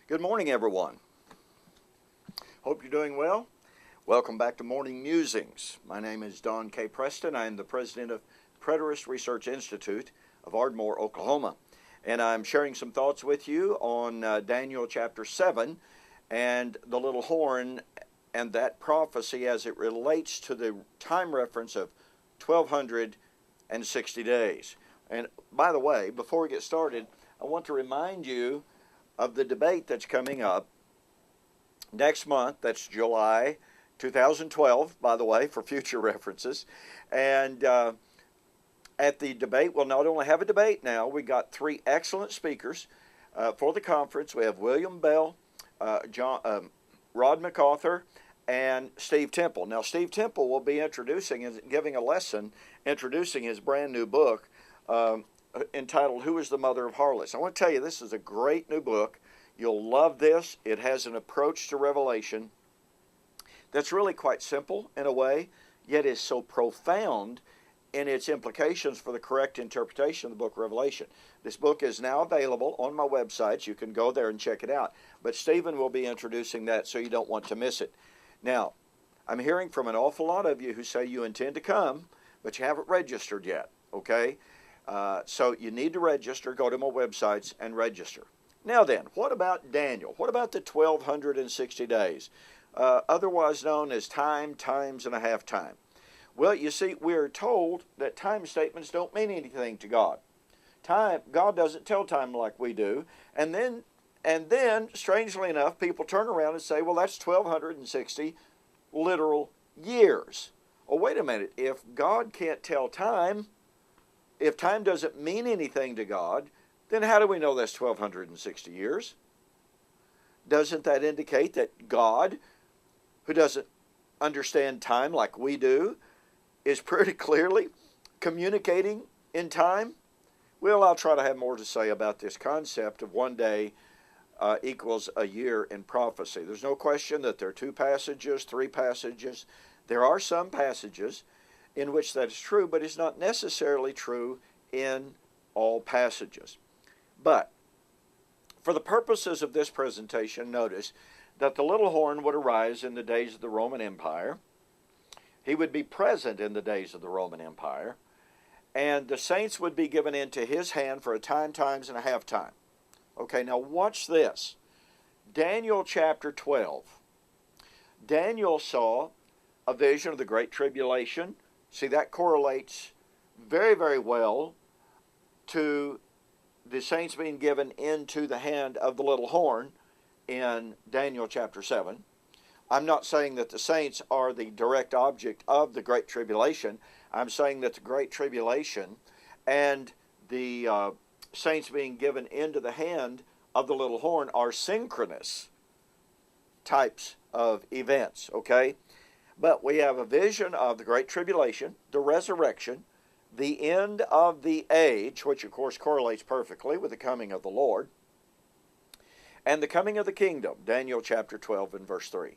Good morning, everyone. Hope you're doing well. Welcome back to Morning Musings. My name is Don K. Preston. I am the president of Preterist Research Institute of Ardmore, Oklahoma. And I'm sharing some thoughts with you on Daniel chapter 7 and the little horn and that prophecy as it relates to the time reference of 1260 days. And by the way, before we get started, I want to remind you of the debate that's coming up next month. That's July 2012, by the way, for future references. And at the debate, we'll not only have a debate now, we got three excellent speakers for the conference. We have William Bell, Rod MacArthur, and Steve Temple. Now, Steve Temple will be introducing and giving a lesson, introducing his brand new book entitled, Who is the Mother of Harlots? I want to tell you, this is a great new book. You'll love this. It has an approach to Revelation that's really quite simple in a way, yet is so profound in its implications for the correct interpretation of the book of Revelation. This book is now available on my website. You can go there and check it out. But Stephen will be introducing that, so you don't want to miss it. Now, I'm hearing from an awful lot of you who say you intend to come, but you haven't registered yet, okay? So you need to register. Go to my websites and register. Now then, what about Daniel? What about the 1260 days? Otherwise known as time, times, and a half time. Well, you see, we're told that time statements don't mean anything to God. God doesn't tell time like we do. And then, strangely enough, people turn around and say, well, that's 1260 literal years. Oh, wait a minute. If God can't tell time, if time doesn't mean anything to God, then how do we know that's 1260 years? Doesn't that indicate that God, who doesn't understand time like we do, is pretty clearly communicating in time? Well, I'll try to have more to say about this concept of one day equals a year in prophecy. There's no question that there are two passages, three passages. There are some passages in which that is true, but it's not necessarily true in all passages. But for the purposes of this presentation, notice that the little horn would arise in the days of the Roman Empire. He would be present in the days of the Roman Empire. And the saints would be given into his hand for a time, times, and a half time. Okay, now watch this. Daniel chapter 12. Daniel saw a vision of the Great Tribulation. See, that correlates very, very well to the saints being given into the hand of the little horn in Daniel chapter 7. I'm not saying that the saints are the direct object of the Great Tribulation. I'm saying that the Great Tribulation and the saints being given into the hand of the little horn are synchronous types of events, okay? But we have a vision of the Great Tribulation, the resurrection, the end of the age, which of course correlates perfectly with the coming of the Lord, and the coming of the kingdom, Daniel chapter 12 and verse 3.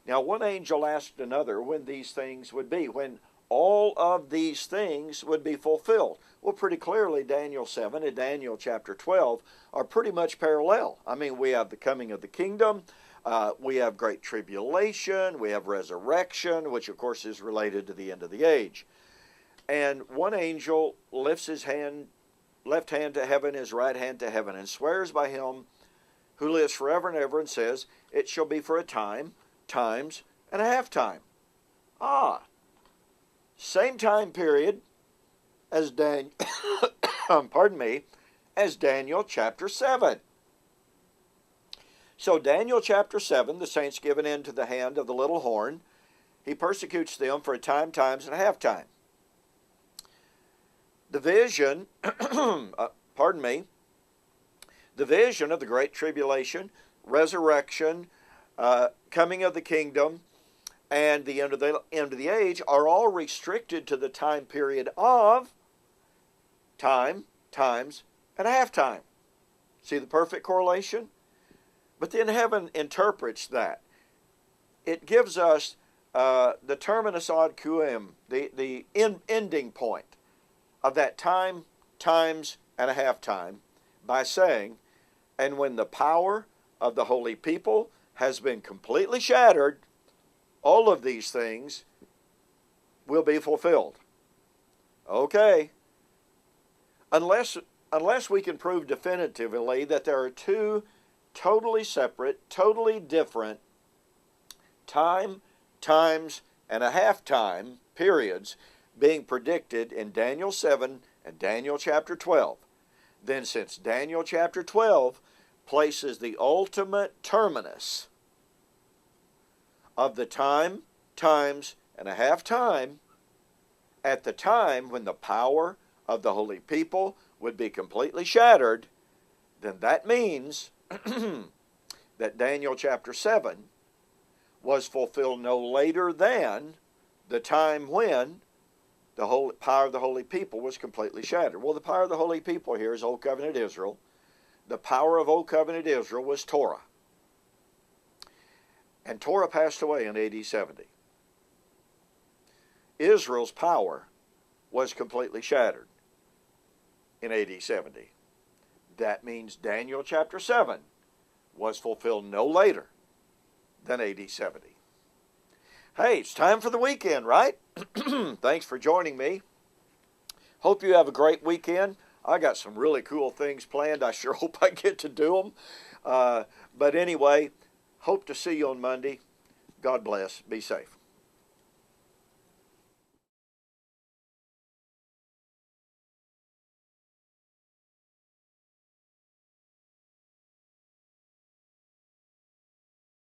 Now, one angel asked another when these things would be, when all of these things would be fulfilled. Well, pretty clearly, Daniel 7 and Daniel chapter 12 are pretty much parallel. I mean, we have the coming of the kingdom, we have great tribulation, we have resurrection, which of course is related to the end of the age. And one angel lifts his left hand to heaven, his right hand to heaven, and swears by him who lives forever and ever, and says, it shall be for a time, times, and a half time. Same time period as as Daniel chapter 7. So Daniel chapter 7, the saints given into the hand of the little horn, he persecutes them for a time, times, and a half time. The vision, the vision of the Great Tribulation, resurrection, coming of the kingdom, and the end of the age are all restricted to the time period of time, times, and a half time. See the perfect correlation? But then heaven interprets that. It gives us the terminus ad quem, the ending point of that time, times, and a half time by saying, and when the power of the holy people has been completely shattered, all of these things will be fulfilled. Okay. Unless we can prove definitively that there are two totally separate, totally different times, and a half time periods being predicted in Daniel 7 and Daniel chapter 12, then since Daniel chapter 12 places the ultimate terminus of the times, and a half time at the time when the power of the holy people would be completely shattered, then that means that Daniel chapter 7 was fulfilled no later than the time when the power of the holy people was completely shattered. Well, the power of the holy people here is Old Covenant Israel. The power of Old Covenant Israel was Torah. And Torah passed away in AD 70. Israel's power was completely shattered in AD 70. That means Daniel chapter 7 was fulfilled no later than AD 70. Hey, it's time for the weekend, right? Thanks for joining me. Hope you have a great weekend. I got some really cool things planned. I sure hope I get to do them. But anyway, hope to see you on Monday. God bless. Be safe.